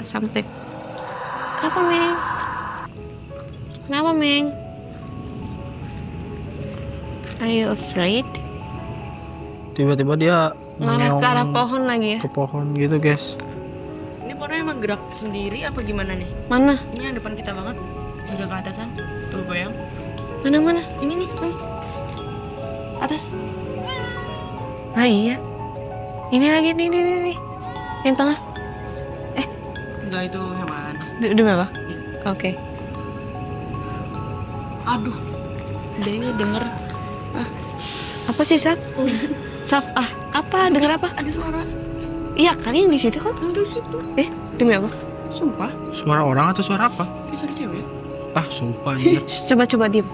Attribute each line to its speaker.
Speaker 1: Sampai. Apa, Meng? Kenapa, Meng? Are you afraid?
Speaker 2: Tiba-tiba dia
Speaker 1: Ngarah ke arah
Speaker 2: mengeong
Speaker 1: pohon lagi ya?
Speaker 2: ke pohon gitu guys.
Speaker 3: Ini pohonnya emang gerak sendiri apa gimana nih?
Speaker 1: Mana?
Speaker 3: Ini yang depan kita banget. Agak ke atasan. Tuh bayang.
Speaker 1: Mana?
Speaker 3: Ini nih. Atas.
Speaker 1: Ah iya. Ini lagi nih. Yang tengah.
Speaker 3: Enggak, itu hewan.
Speaker 1: Demi apa? Oke.
Speaker 3: Aduh. Dia denger.
Speaker 1: Apa sih, Sat? Saf, apa? Dengar apa?
Speaker 3: Ada suara.
Speaker 1: Iya, kali yang di situ kan?
Speaker 3: Di situ.
Speaker 1: Demi apa?
Speaker 3: Sumpah.
Speaker 2: Suara orang atau suara apa?
Speaker 3: Kayak suara cewek.
Speaker 2: Ah, sumpah anjir.
Speaker 1: Coba diem.